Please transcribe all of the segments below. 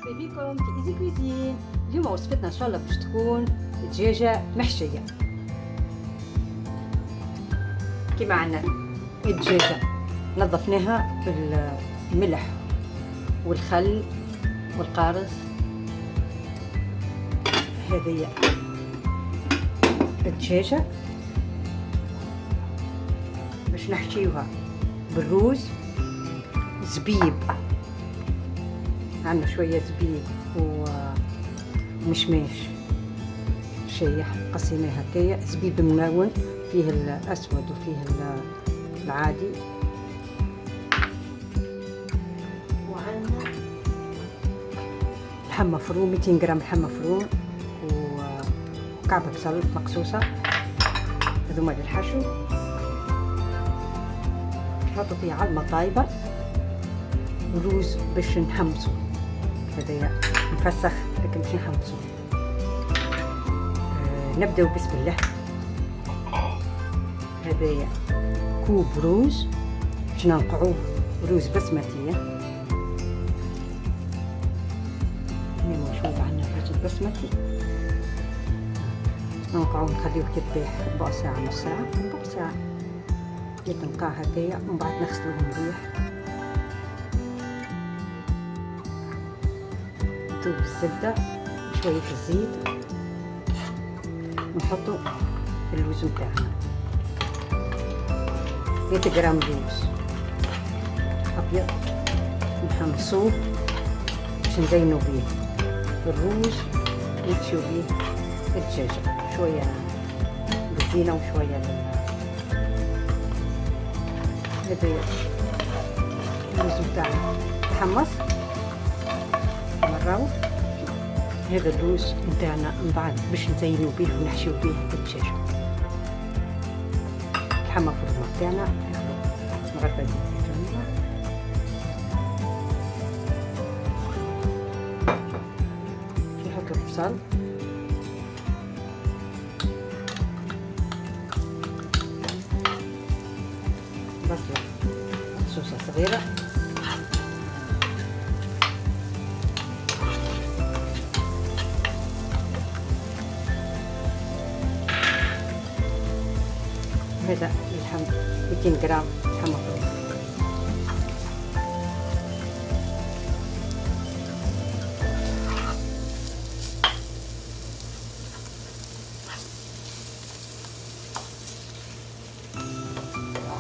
مرحبا بكم في ايزي كويزين. اليوم وصفتنا ان شاء الله باش تكون دجاجة محشية. كيما عندنا الدجاجة نظفناها بالملح والخل والقارص. هذه الدجاجة باش نحشيوها بالروز، زبيب، عندنا شوية زبيب ومشماش شايح قصيناه هكايا. زبيب ملون فيه الأسود وفيه العادي، وعندنا لحم مفروم 200 جرام لحم مفروم وكعب بصل مقصوصة. هذوما للحشو. نحطو فيه علبة طايبة ولوز باش نحمصو. هذايا مفسخ لكن باش نحمصو. نبداو بسم الله. هذايا كوب روز باش ننقعوه، روز بسمتية. هنا موجود عندنا الرز البسمتي. ننقعوه نخليوه يرتاح ربع ساعة نص ساعة، ربع ساعة يتنقع هكايا، ومن بعد نغسلوه مليح. نذوب الزبدة وشوية الزيت ونحطو اللوز متاعنا. 100 جرام لوز أبيض نحمصوه باش نزينو بيه الروز ونحشيو بيه الدجاجة. شوية بالزينة وشوية هذايا اللوز متاعنا تحمص. نمرّاو هذا اللوز متاعنا من بعد باش نزينو بيه ونحشيو بيه الدجاجة. لحم مفروم متاعنا مغرفة زيت زيتون. نحطو البصل، بصلة مقصوصة صغيرة، هذا اللحم 200 جرام لحم مفروم.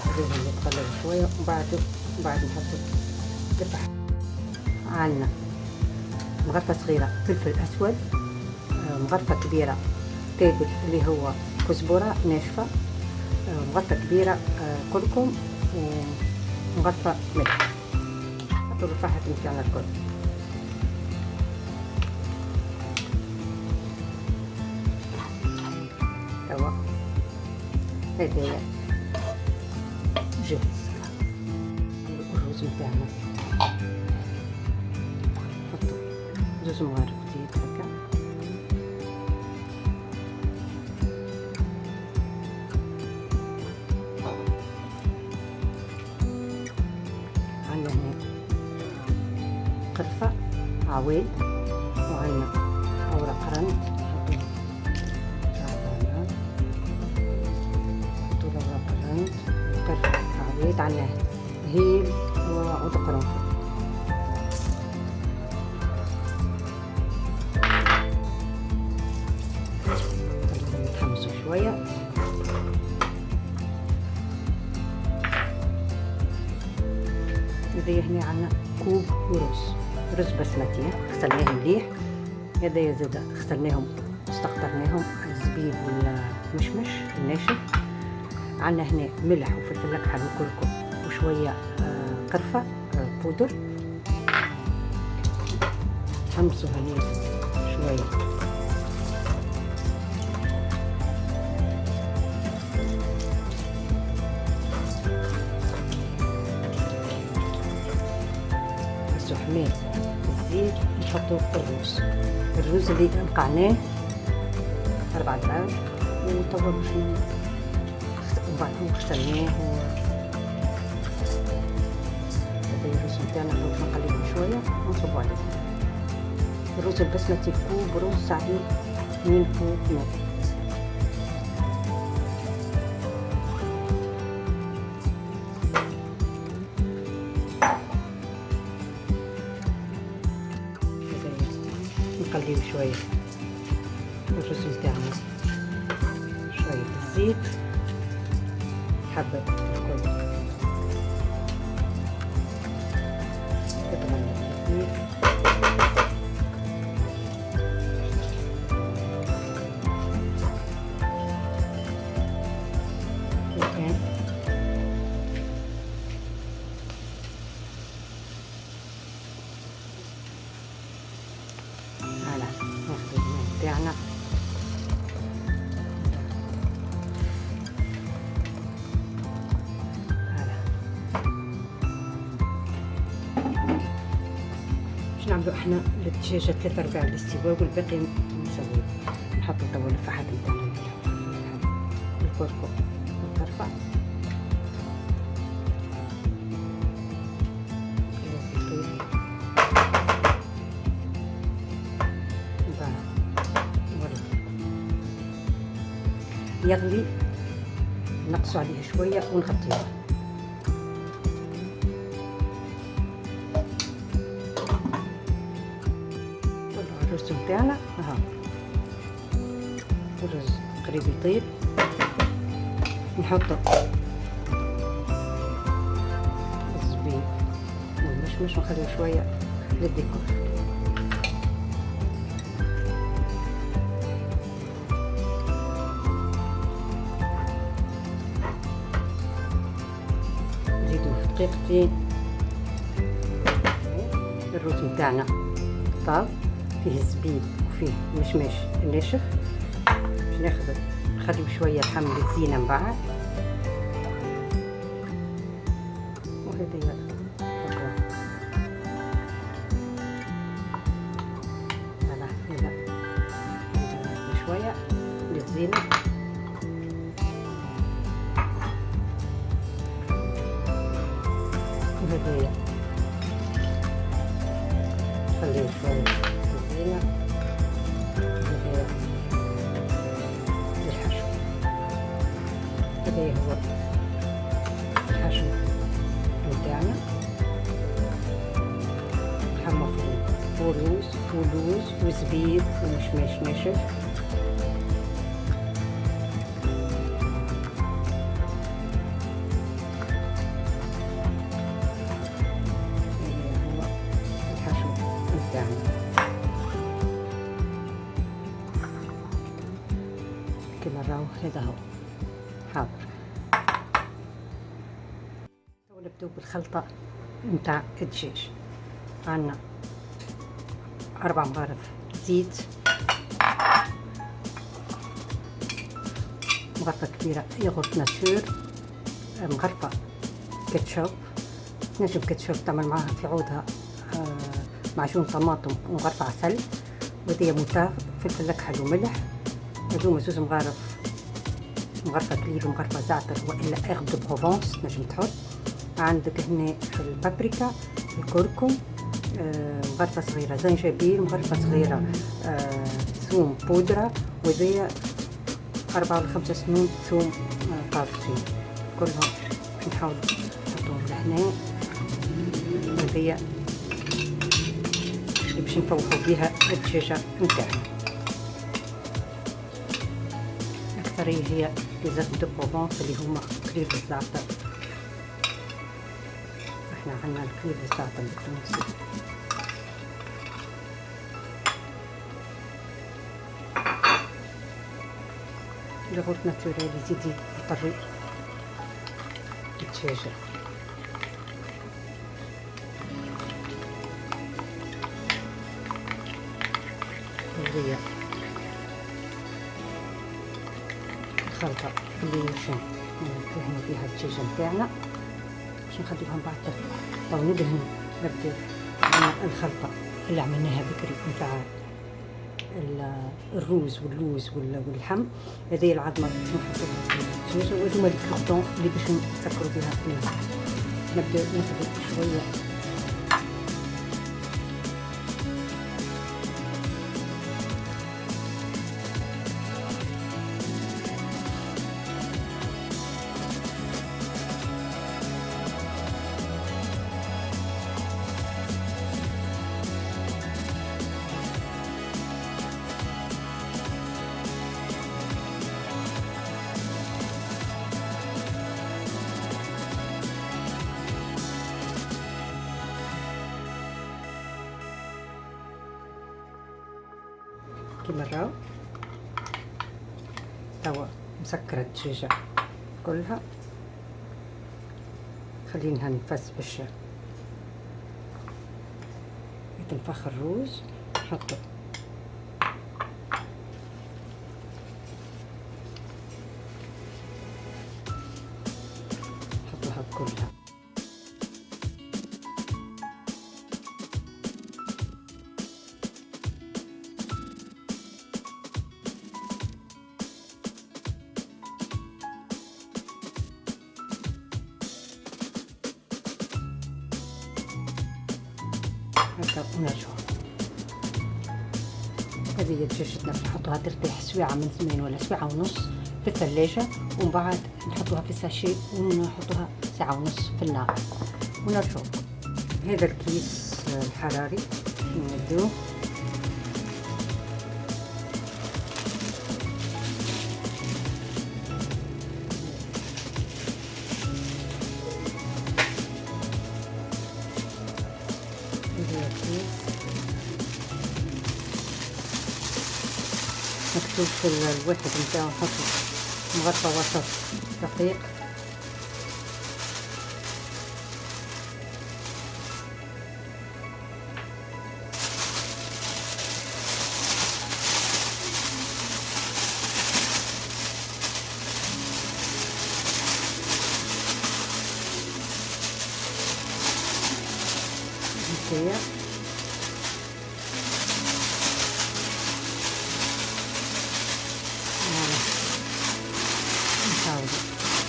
خليهم يتقلبوا شوية وبعد نحطو الفحم. عندنا مغرفة صغيرة فلفل أسود، مغرفة كبيرة تابل اللي هو كزبرة ناشفة، مغرفة كبيرة كركم، ومغرفة ملح. نحطو الفحم متاعنا الكل. توا هذايا جاهز. الرز متاعنا نحطو 2 مغارف زيت هكا. عندنا هنا قرفة عويد، وعندنا أوراق رند نحطو الأوراق الرند وقرفة عويد. عندنا هيل وعود قرنفل. نحمصو شوية. هذايا هنا عندنا كوب رز بسمتي غسلناه مليح. هذايا زادا غسلناهم واستقطرناهم الزبيب والمشمش الناشف. عندنا هنا ملح وفلفل اكحل وكركم وشويه قرفه بودر. حمصوا هنا شويه. حميد الزيت نحطو الرز اللي نقعناه 4 دقائق وتوا باش وبعد غسلناه. هذا الرز نتاعنا نقلبو شويه ونصبو عليه. الرز البسمتي كوب رز عليه 2 كوب ماء. نقليه شوية الرز بتاعنا، شوية الزيت، حبة الكل، قطعة الزيت، بتاعنا باش نعملو احنا الدجاجة 3/4 الاستواء، والباقي نسويه نحط طاولة الفحم بتاعنا بالكركم والقرفة يغلي، نقصوا عليه شوية ونغطيه. الرز بتاعنا اها، الرز قريب يطيب، نحط الزبيب والمشمش ونخليه شوية للديكور. دقيقتين. الرز بتاعنا طاب، فيه الزبيب وفيه مشماش الناشف، باش ناخذ نخليه شويه الحم للزينه من بعد. وهذه هذا شويه للزينه. وهذه خليه شوية زينة. وهذا الحشو، هذا هو الحشو بتاعنا، لحم مفروم ولوز وزبيب ومشماش ناشف. كما راهو هذا هو حاضر. تو نبداو بالخلطة نتاع الدجاج. عندنا 4 مغارف زيت، مغرفة كبيرة ياغورت ناتور، مغرفة كاتشوب، تنجم كاتشوب تعمل معاها في عودها معجون طماطم ومغرفة عسل، وهذيا موتار، فلفل اكحل وملح. هذوما 2 مغارف، مغرفة كليل ومغرفة زعتر والا اغ دو بروفونس تنجم تحط. عندك هنا البابريكا، الكركم، مغرفة صغيرة زنجبيل، مغرفة صغيرة ثوم بودرة، وهذيا 4 ولا 5 سنون ثوم طازجين، كلهم نحاول نحطهم لهنا. وهذيا باش نفوحوا بها الدجاجة نتاعنا. أكثرية هي ليزات دو بروفونس اللي هما كليل الزعتر. احنا عندنا الكليل الزعتر التونسي. ياغورت ناتوريل يزيد يطري الدجاجة. هذه الخلطة اللي نشم ندهنو بها الدجاجة نتاعنا باش نخليوها من بعد تطلع. أو ندهنو نبداو الخلطة اللي عملناها بكري نتاع الروز واللوز واللحم. هذه العظمة نحطوها في الدجاجة، وهذوما الكروطون اللي باش نسكرو بها الماء. نبداو ناخذ شوية كيما راهو توا مسكرة الدجاجة كلها. خلينها نفس باش يتنفخ الروز. نحطو نحطوها كلها. هكا ونرجعو. هذه هي دجاجتنا نحطوها ترتاح سويعة من 8 ولا سويعة ونص في الثلاجة، ومن بعد نحطوها في الساشي ونحطوها ساعة ونص في النار ونرجعو. هذا الكيس الحراري نمدوه مكتوب في الواحد نتاعو نحطو مغطى وسط دقيق.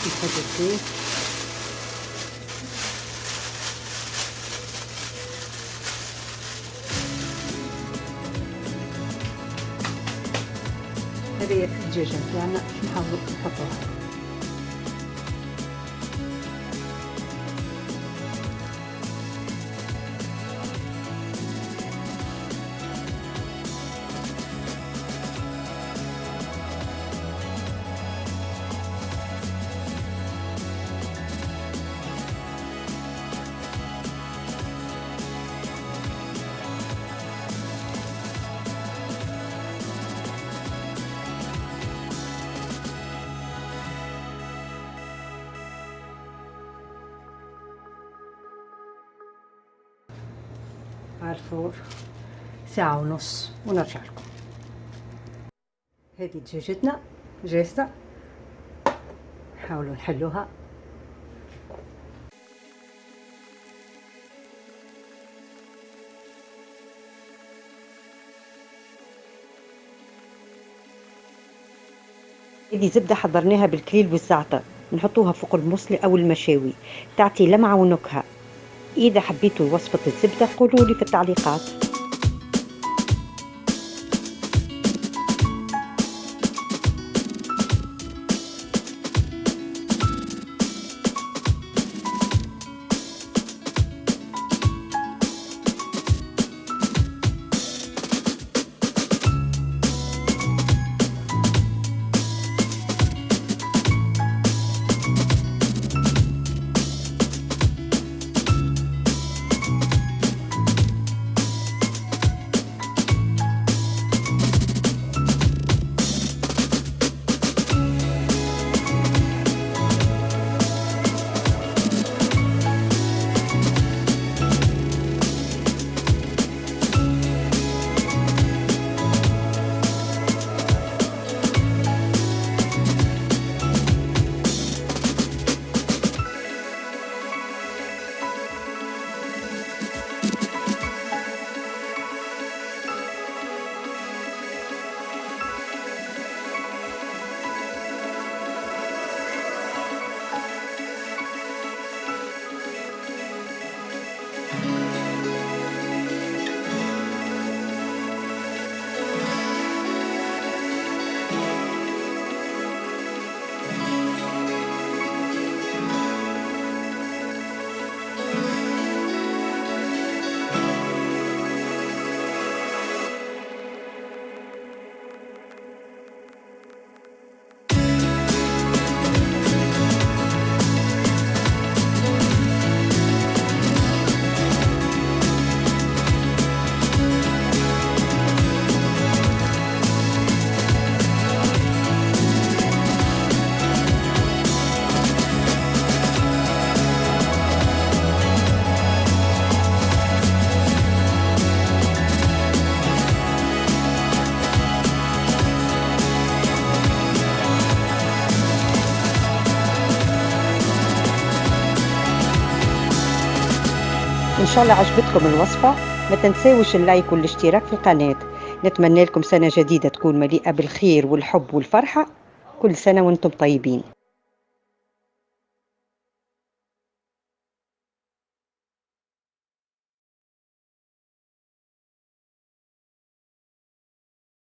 نحط الزيت هذه الدجاجة نتاعنا نحاول نحطوها. على الفور ساعة ونص ونرجع لكم. هذه دجاجتنا جاهزة، نحاولوا نحلوها. هذه زبدة حضرناها بالكليل والزعتر، نحطوها فوق المصلي أو المشاوي، تعطي لمعة ونكهة. إذا حبيتوا وصفة الزبدة قولوا لي في التعليقات. شاء الله عجبتكم الوصفة. ما تنسوش اللايك والاشتراك في القناة. نتمنى لكم سنة جديدة تكون مليئة بالخير والحب والفرحة. كل سنة وانتم طيبين.